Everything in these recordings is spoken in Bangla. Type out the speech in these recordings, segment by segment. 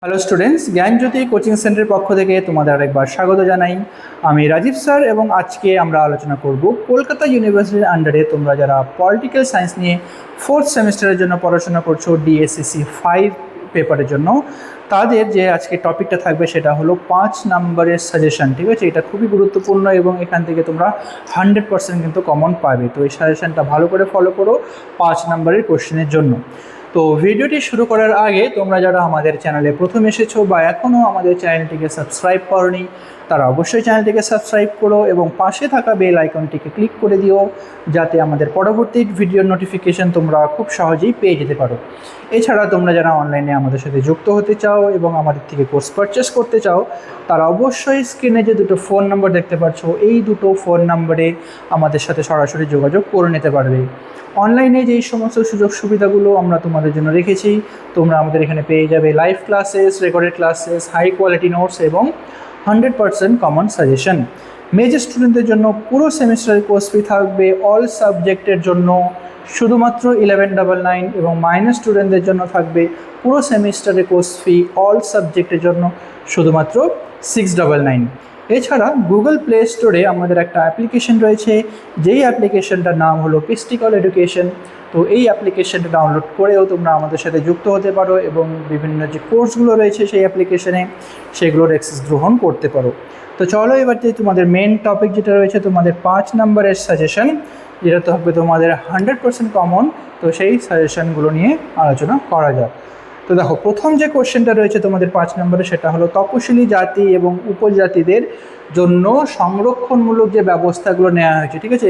হ্যালো স্টুডেন্টস, জ্ঞানজ্যোতি কোচিং সেন্টারের পক্ষ থেকে তোমাদের আরেকবার স্বাগত জানাই। আমি রাজীব স্যার এবং আজকে আমরা আলোচনা করব কলকাতা ইউনিভার্সিটির আন্ডারে তোমরা যারা পলিটিক্যাল সায়েন্স নিয়ে 4th সেমিস্টারের জন্য পড়াশোনা করছো DSCC 5 পেপারের জন্য, তাদের যে আজকে টপিকটা থাকবে সেটা হলো 5 নম্বরের সাজেশন। ঠিক আছে, এটা খুবই গুরুত্বপূর্ণ এবং এখান থেকে তোমরা 100% কিন্তু কমন পাবে। তো এই সাজেশনটা ভালো করে ফলো করো 5 নম্বরের কোশ্চেনের জন্য। তো ভিডিওটি শুরু করার আগে তোমরা যারা আমাদের চ্যানেলে প্রথম এসেছো বা এখনও আমাদের চ্যানেলটিকে সাবস্ক্রাইব করোনি, তারা অবশ্যই চ্যানেলটিকে সাবস্ক্রাইব করো এবং পাশে থাকা বেল আইকনটিকে ক্লিক করে দিও, যাতে আমাদের পরবর্তী ভিডিওর নোটিফিকেশন তোমরা খুব সহজেই পেয়ে যেতে পারো। এছাড়া তোমরা যারা অনলাইনে আমাদের সাথে যুক্ত হতে চাও এবং আমাদের থেকে কোর্স পারচেস করতে চাও, তারা অবশ্যই স্ক্রিনে যে দুটো ফোন নাম্বার দেখতে পাচ্ছ, এই দুটো ফোন নাম্বারে আমাদের সাথে সরাসরি যোগাযোগ করে নিতে পারবে। অনলাইনে যেই সমস্ত সুযোগ সুবিধাগুলো আমরা তোমাদের জন্য রেখেছি, তোমরা আমাদের এখানে পেয়ে যাবে live classes, recorded classes, high quality notes এবং 100% কমন সাজেশন। মেজর স্টুডেন্টদের জন্য পুরো সেমিস্টারের কোর্স ফি থাকবে অল সাবজেক্টের জন্য শুধুমাত্র 1199 এবং মাইনর স্টুডেন্টদের জন্য থাকবে পুরো সেমিস্টারের কোর্স ফি অল সাবজেক্টের জন্য শুধুমাত্র 699। এছাড়া গুগল প্লে স্টোরে আমাদের একটা অ্যাপ্লিকেশন রয়েছে, যেই অ্যাপ্লিকেশনটার নাম হলো পিস্টিকল এডুকেশন। তো এই অ্যাপ্লিকেশনটা ডাউনলোড করেও তোমরা আমাদের সাথে যুক্ত হতে পারো এবং বিভিন্ন যে কোর্সগুলো রয়েছে সেই অ্যাপ্লিকেশনে সেগুলোর অ্যাক্সেস গ্রহণ করতে পারো। তো চলো এবার যে তোমাদের মেন টপিক যেটা রয়েছে, তোমাদের 5 নম্বরের সাজেশন, যেটা তো হবে তোমাদের 100% কমন। তো সেই সাজেশনগুলো নিয়ে আলোচনা করা যাক। তো দেখো, প্রথম যে কোশ্চেনটা রয়েছে তোমাদের 5 নম্বরে, সেটা হলো তপশিলি জাতি এবং উপজাতিদের জন্য সংরক্ষণমূলক যে ব্যবস্থাগুলো নেওয়া হয়েছে। ঠিক আছে,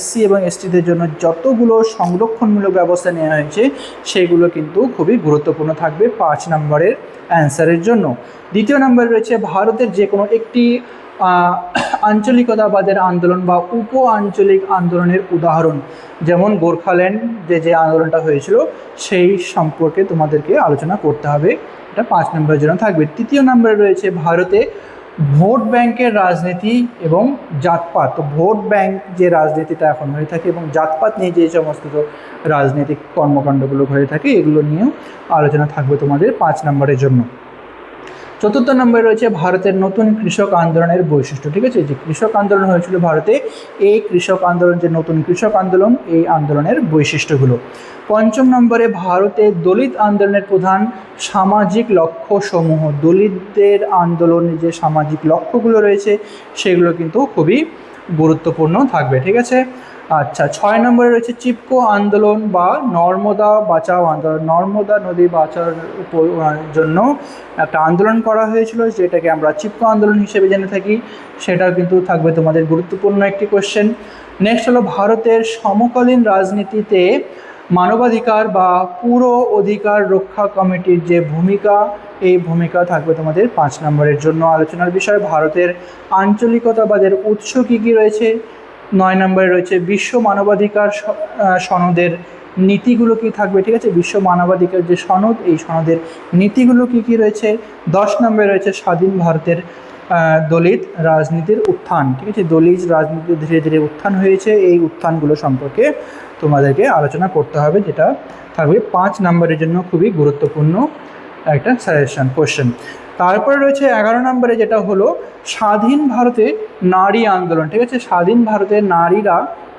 SC এবং STদের জন্য যতগুলো সংরক্ষণমূলক ব্যবস্থা নেওয়া হয়েছে সেগুলো কিন্তু খুবই গুরুত্বপূর্ণ থাকবে 5 নম্বরের অ্যান্সারের জন্য। দ্বিতীয় নম্বরে রয়েছে ভারতের যে কোনো একটি আঞ্চলিকতাবাদের আন্দোলন বা উপ আঞ্চলিক আন্দোলনের উদাহরণ, যেমন গোর্খাল্যান্ড যে আন্দোলনটা হয়েছিল সেই সম্পর্কে তোমাদেরকে আলোচনা করতে হবে। এটা 5 নম্বরের জন্য থাকবে। তৃতীয় নম্বরে রয়েছে ভারতে ভোট ব্যাংকের রাজনীতি এবং জাতপাত। তো ভোট ব্যাংক যে রাজনীতিটা এখন হয়ে থাকে এবং জাতপাত নিয়ে যে সমস্ত রাজনৈতিক কর্মকাণ্ডগুলো হয়ে থাকে, এগুলো নিয়েও আলোচনা থাকবে তোমাদের 5 নম্বরের জন্য। চতুর্থ নম্বরে রয়েছে ভারতের নতুন কৃষক আন্দোলনের বৈশিষ্ট্য। ঠিক আছে, যে কৃষক আন্দোলন হয়েছিল ভারতে, এই কৃষক আন্দোলন, যে নতুন কৃষক আন্দোলন, এই আন্দোলনের বৈশিষ্ট্যগুলো। পঞ্চম নম্বরে ভারতের দলিত আন্দোলনের প্রধান সামাজিক লক্ষ্যসমূহ। দলিতদের আন্দোলনের যে সামাজিক লক্ষ্যগুলো রয়েছে সেগুলো কিন্তু খুবই গুরুত্বপূর্ণ থাকবে। ঠিক আছে, আচ্ছা। 6 নম্বরে রয়েছে চিপকো আন্দোলন বা নর্মদা বাঁচাও আন্দোলন। নর্মদা নদী বাঁচার জন্য একটা আন্দোলন করা হয়েছিল, যেটাকে আমরা চিপকো আন্দোলন হিসেবে জেনে থাকি। সেটাও কিন্তু থাকবে তোমাদের গুরুত্বপূর্ণ একটি কোশ্চেন। নেক্সট হলো ভারতের সমকালীন রাজনীতিতে মানবাধিকার বা পুরো অধিকার রক্ষা কমিটির যে ভূমিকা, এই ভূমিকা থাকবে তোমাদের 5 নম্বরের জন্য আলোচনার বিষয়। ভারতের আঞ্চলিকতাবাদের উৎস কী কী রয়েছে। 9 নম্বরে রয়েছে বিশ্ব মানবাধিকার সনদের নীতিগুলো কী থাকবে। ঠিক আছে, বিশ্ব মানবাধিকার যে সনদ, এই সনদের নীতিগুলো কী কী রয়েছে। 10 নম্বরে রয়েছে স্বাধীন ভারতের দলিত রাজনীতির উত্থান। ঠিক আছে, দলিত রাজনীতি ধীরে ধীরে উত্থান হয়েছে, এই উত্থানগুলো সম্পর্কে তোমাদেরকে আলোচনা করতে হবে, যেটা থাকবে 5 নম্বরের জন্য খুবই গুরুত্বপূর্ণ একটা সাজেশন কোশ্চেন। তারপরে রয়েছে 11 নম্বরে, যেটা হলো স্বাধীন ভারতে নারী আন্দোলন। ঠিক আছে, স্বাধীন ভারতের নারীরা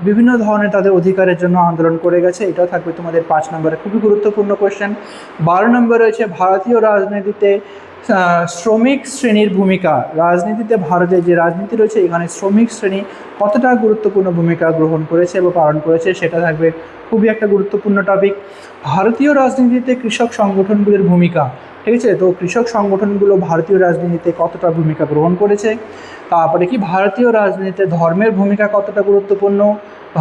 বিভিন্ন ধরনের তাদের অধিকারের জন্য আন্দোলন করে গেছে, এটাও থাকবে তোমাদের 5 নম্বরে খুবই গুরুত্বপূর্ণ কোশ্চেন। 12 নম্বরে রয়েছে ভারতীয় রাজনীতিতে শ্রমিক শ্রেণীর ভূমিকা। রাজনীতিতে ভারতের যে রাজনীতি রয়েছে, এখানে শ্রমিক শ্রেণী কতটা গুরুত্বপূর্ণ ভূমিকা গ্রহণ করেছে বা পালন করেছে, সেটা থাকবে খুবই একটা গুরুত্বপূর্ণ টপিক। ভারতীয় রাজনীতিতে কৃষক সংগঠনগুলির ভূমিকা। ঠিক আছে, তো কৃষক সংগঠনগুলো ভারতীয় রাজনীতিতে কতটা ভূমিকা গ্রহণ করেছে। তারপরে কি ভারতীয় রাজনীতিতে ধর্মের ভূমিকা কতটা গুরুত্বপূর্ণ।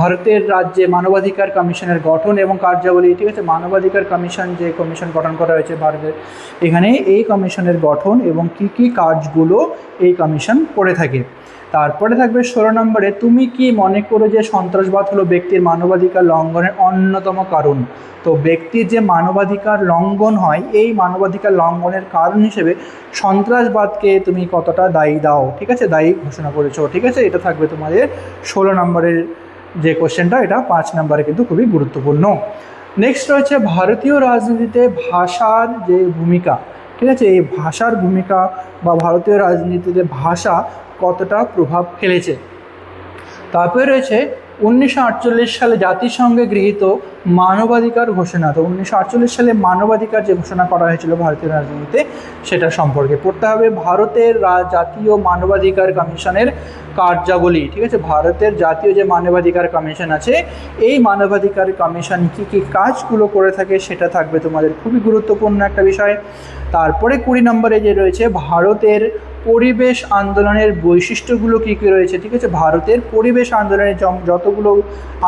ভারতের রাজ্যে মানবাধিকার কমিশনের গঠন এবং কার্যাবলী। ঠিক আছে, মানবাধিকার কমিশন যে কমিশন গঠন করা হয়েছে ভারতের, এখানে এই কমিশনের গঠন এবং কি কি কাজগুলো এই কমিশন করে থাকে। তারপরে থাকবে 16 নম্বরে, তুমি কি মনে করো যে সন্ত্রাসবাদ হলো ব্যক্তির মানবাধিকার লঙ্ঘনের অন্যতম কারণ। তো ব্যক্তির যে মানবাধিকার লঙ্ঘন হয়, এই মানবাধিকার লঙ্ঘনের কারণ হিসেবে সন্ত্রাসবাদকে তুমি কতটা দায়ী দাও। ঠিক আছে, দায়ী ঘোষণা করেছো। ঠিক আছে, এটা থাকবে তোমাদের 16 নম্বরের যে কোশ্চেনটা, এটা 5 নম্বরে কিন্তু খুবই গুরুত্বপূর্ণ। নেক্সট রয়েছে ভারতীয় রাজনীতিতে ভাষার যে ভূমিকা, ঠিক আছে, এই ভাষার ভূমিকা বা ভারতীয় রাজনীতিতে ভাষা কতটা প্রভাব ফেলেছে। তারপরে রয়েছে 1948 সালে জাতিসংঘে গৃহীত মানবাধিকার ঘোষণা। তো 1948 সালে মানবাধিকার যে ঘোষণা করা হয়েছিল ভারতীয় রাজনীতিতে, সেটা সম্পর্কে পড়তে হবে। ভারতের জাতীয় মানবাধিকার কমিশনের কার্যাবলী, ঠিক আছে, ভারতের জাতীয় যে মানবাধিকার কমিশন আছে, এই মানবাধিকার কমিশন কী কী কাজগুলো করে থাকে সেটা থাকবে তোমাদের খুবই গুরুত্বপূর্ণ একটা বিষয়। তারপরে 20 নম্বরে যে রয়েছে ভারতের পরিবেশ আন্দোলনের বৈশিষ্ট্যগুলো কী কী রয়েছে, ঠিক আছে, ভারতের পরিবেশ আন্দোলনের যতগুলো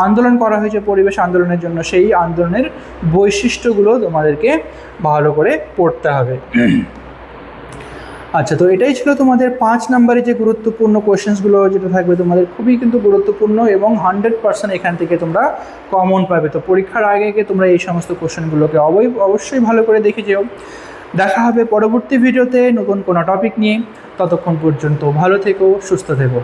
আন্দোলন করা হয়েছে পরিবেশ আন্দোলনের জন্য, সেই আন্দোলনের বৈশিষ্ট্যগুলো তোমাদেরকে ভালো করে পড়তে হবে। আচ্ছা, তো এটাই ছিল তোমাদের 5 নম্বরে যে গুরুত্বপূর্ণ কোয়েশ্চেন্সগুলো যেটা থাকবে তোমাদের খুবই কিন্তু গুরুত্বপূর্ণ এবং 100% এখান থেকে তোমরা কমন পাবে। তো পরীক্ষার আগে তোমরা এই সমস্ত কোয়েশ্চেনগুলোকে অবশ্যই ভালো করে দেখে যেও। দেখা হবে পরবর্তী ভিডিওতে নতুন কোনো টপিক নিয়ে। ততক্ষণ পর্যন্ত ভালো থেকো, সুস্থ থেকো।